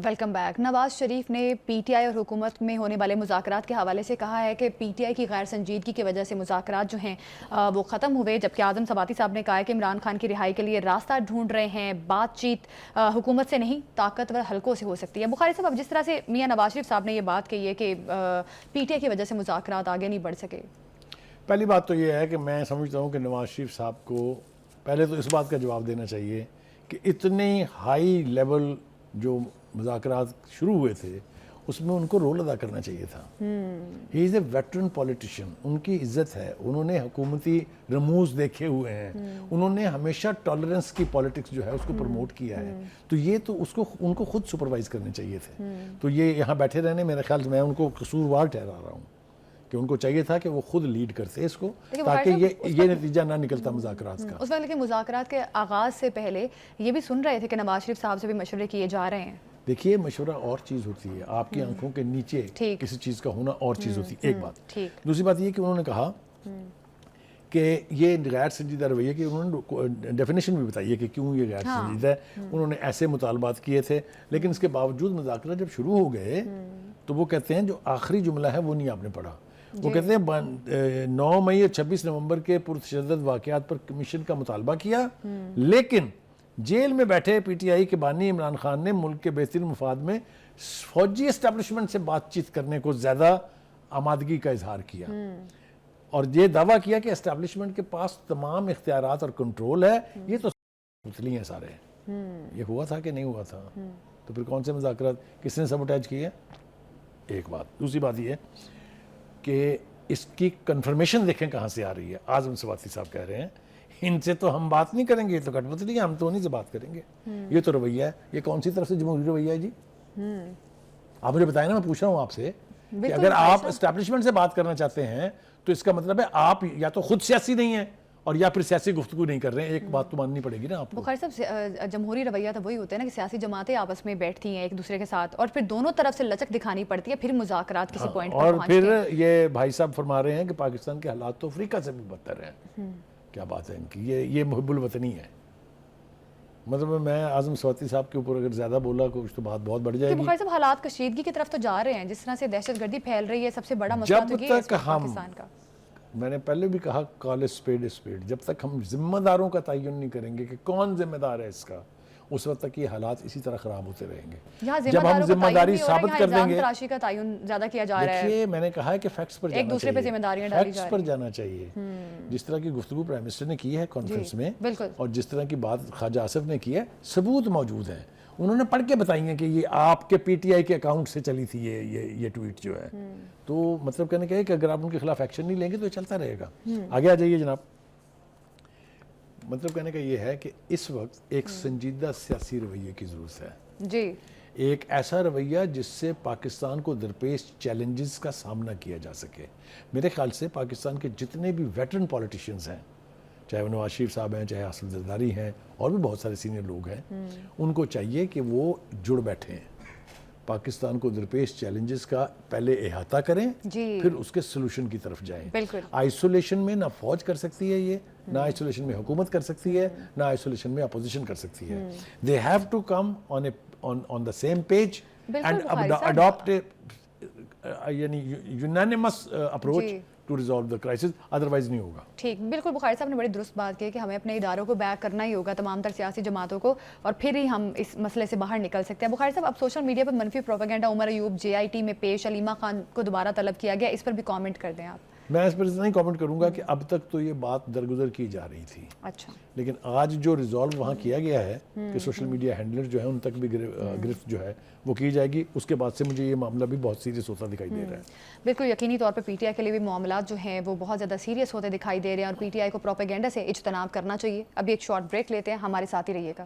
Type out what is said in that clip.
Welcome back. Nawaz Sharif نے P T I اور حکومت میں ہونے والے مذاکرات کے حوالے سے کہا ہے کہ پی ٹی آئی کی غیر سنجیدگی کی وجہ سے مذاکرات جو ہیں وہ ختم ہوئے، جبکہ اعظم سباتی صاحب نے کہا ہے کہ عمران خان کی رہائی کے لیے راستہ ڈھونڈ رہے ہیں، بات چیت حکومت سے نہیں طاقتور حلقوں سے ہو سکتی ہے۔ بخاری صاحب، اب جس طرح سے میاں نواز شریف صاحب نے یہ بات کہی ہے کہ پی ٹی آئی کی وجہ سے مذاکرات آگے نہیں بڑھ سکے، پہلی بات تو یہ ہے کہ میں سمجھتا ہوں کہ نواز شریف صاحب کو پہلے تو اس بات کا جواب دینا چاہیے کہ اتنے ہائی لیول جو مذاکرات شروع ہوئے تھے اس میں ان کو رول ادا کرنا چاہیے تھا۔ ہی از اے ویٹرن پولیٹیشین، ان کی عزت ہے، انہوں نے حکومتی رموز دیکھے ہوئے ہیں، انہوں نے ہمیشہ ٹالرنس کی پالیٹکس جو ہے اس کو پروموٹ کیا ہے، تو یہ تو ان کو خود سپروائز کرنے چاہیے تھے۔ تو یہ یہاں بیٹھے رہنے، میرے خیال سے میں ان کو قصوروار ٹھہرا رہا ہوں کہ ان کو چاہیے تھا کہ وہ خود لیڈ کرتے اس کو، تاکہ یہ نتیجہ نہ نکلتا مذاکرات کا۔ اس وقت لیکن مذاکرات کے آغاز سے پہلے یہ بھی سن رہے تھے کہ نواز شریف صاحب سے بھی مشورے کیے جا رہے ہیں۔ دیکھیے، مشورہ اور چیز ہوتی ہے، آپ کی آنکھوں کے نیچے کسی چیز کا ہونا اور چیز ہوتی ہے، ایک بات۔ دوسری بات یہ کہ انہوں نے کہا کہ یہ غیر سنجیدہ رویہ کی انہوں نے ڈیفینیشن بھی بتائی ہے کہ کیوں یہ غیر سنجیدہ ہے۔ انہوں نے ایسے مطالبات کیے تھے، لیکن اس کے باوجود مذاکرات جب شروع ہو گئے تو وہ کہتے ہیں، جو آخری جملہ ہے وہ نہیں آپ نے پڑھا، وہ کہتے ہیں 9 مئی اور 26 نومبر کے پرتشدد واقعات پر کمیشن کا مطالبہ کیا، لیکن جیل میں بیٹھے پی ٹی آئی کے بانی عمران خان نے ملک کے بہترین مفاد میں فوجی اسٹیبلشمنٹ سے بات چیت کرنے کو زیادہ آمادگی کا اظہار کیا، اور یہ دعویٰ کیا کہ اسٹیبلشمنٹ کے پاس تمام اختیارات اور کنٹرول ہے۔ یہ تو پتلی ہیں سارے، یہ ہوا تھا کہ نہیں ہوا تھا؟ تو پھر کون سے مذاکرات، کس نے سبوٹیج کی ہے؟ ایک بات۔ دوسری بات یہ ہے کہ اس کی کنفرمیشن دیکھیں کہاں سے آ رہی ہے۔ اعظم سباتی صاحب کہہ رہے ہیں ان سے تو ہم بات نہیں کریں گے، یہ تو کٹ پتلی ہے، ہم تو انہیں سے بات کریں گے۔ یہ تو رویہ ہے، یہ کون سی طرف سے جمہوری رویہ ہے جی؟ آپ مجھے بتائیں نا، میں پوچھ رہا ہوں آپ سے کہ اگر آپ اسٹیبلشمنٹ سے بات کرنا چاہتے ہیں تو اس کا مطلب ہے آپ یا تو خود سیاسی نہیں ہیں اور یا پھر سیاسی گفتگو نہیں کر رہے ہیں۔ ایک بات تو ماننی پڑے گی نا آپ کو۔ بخاری صاحب، جمہوری رویہ تو وہی ہوتا ہے نا کہ سیاسی جماعتیں آپس میں بیٹھتی ہیں ایک دوسرے کے ساتھ، اور پھر دونوں طرف سے لچک دکھانی پڑتی ہے، پھر مذاکرات کسی پوائنٹ پر پہنچتے ہیں۔ اور پھر یہ بھائی صاحب فرما رہے ہیں کہ پاکستان کے حالات تو افریقہ سے بھی بدتر ہیں۔ کیا بات ہے ان کی، یہ محب الوطنی ہے۔ مطلب میں اعظم سباتی صاحب کے اوپر اگر زیادہ بولا کچھ تو بات بہت بڑھ جائے گی۔ بخاری صاحب، حالات کشیدگی کی طرف تو جا رہے ہیں، جس طرح سے دہشت گردی پھیل رہی ہے، سب سے بڑا مسئلہ تو یہ ہے پاکستان کا۔ میں نے پہلے بھی کہا، کال اسپیڈ اسپیڈ، جب تک ہم ذمہ داروں کا تعین نہیں کریں گے کہ کون ذمہ دار ہے اس کا، اس وقت تک یہ حالات اسی طرح خراب ہوتے رہیں گے۔ جب ہم ذمہ داری ثابت کر دیں گے، تراشی کا تعین زیادہ کیا جا رہا ہے۔ دیکھیے، میں نے کہا ہے کہ فیکٹس پر جانا چاہیے، ایک دوسرے پہ ذمہ داریاں ڈالی جا رہی ہیں، فیکٹس پر جانا چاہیے۔ جس طرح کی گفتگو پرائم منسٹر نے کی ہے کانفرنس میں، اور جس طرح کی بات خواجہ آصف نے کی ہے، ثبوت موجود ہیں، انہوں نے پڑھ کے بتائی ہیں کہ یہ آپ کے پی ٹی آئی کے اکاؤنٹ سے چلی تھی یہ ٹویٹ جو ہے۔ تو مطلب کہنے کا ہے کہ اگر آپ ان کے خلاف ایکشن نہیں لیں گے تو یہ چلتا رہے گا۔ آگے آ جائیے جناب۔ مطلب کہنے کا یہ ہے کہ اس وقت ایک سنجیدہ سیاسی رویے کی ضرورت ہے جی، ایک ایسا رویہ جس سے پاکستان کو درپیش چیلنجز کا سامنا کیا جا سکے۔ میرے خیال سے پاکستان کے جتنے بھی ویٹرن پولیٹیشینز ہیں، چاہے وہ نواز شریف صاحب ہیں، چاہے آصف زرداری ہیں، اور بھی بہت سارے سینئر لوگ ہیں، ان کو چاہیے کہ وہ جڑ بیٹھیں، پاکستان کو درپیش چیلنجز کا پہلے احاطہ کریں، پھر اس کے سلوشن کی طرف جائیں۔ آئسولیشن میں نہ فوج کر سکتی ہے یہ، نہ آئسولیشن میں حکومت کر سکتی ہے، نہ آئسولیشن میں اپوزیشن کر سکتی ہے۔ They have to come on the same page and adopt a unanimous approach to resolve the crisis, otherwise نہیں ہوگا۔ ٹھیک، بالکل بخاری صاحب نے بڑی درست بات کی کہ ہمیں اپنے اداروں کو بیک کرنا ہی ہوگا، تمام تر سیاسی جماعتوں کو، اور پھر ہی ہم اس مسئلے سے باہر نکل سکتے ہیں۔ بخاری صاحب، اب سوشل میڈیا پر منفی propaganda Omar Ayub J I T میں پیش علیمہ خان کو دوبارہ طلب کیا گیا، اس پر بھی کامنٹ کر دیں آپ۔ میں اس پر اتنا ہی کامنٹ کروں گا کہ اب تک تو یہ بات درگزر کی جا رہی تھی، اچھا، لیکن آج جو ریزالو وہاں کیا گیا ہے کہ سوشل میڈیا ہینڈلر جو ہے ان تک بھی گرفت جو ہے وہ کی جائے گی، اس کے بعد سے مجھے یہ معاملہ بھی بہت سیریس ہوتا دکھائی دے رہا ہے۔ بالکل یقینی طور پر پی ٹی آئی کے لیے بھی معاملات جو ہیں وہ بہت زیادہ سیریس ہوتے دکھائی دے رہے ہیں، اور پی ٹی آئی کو پروپیگنڈا سے اجتناب کرنا چاہیے۔ ابھی ایک شارٹ بریک لیتے ہیں، ہمارے ساتھ ہی رہیے گا۔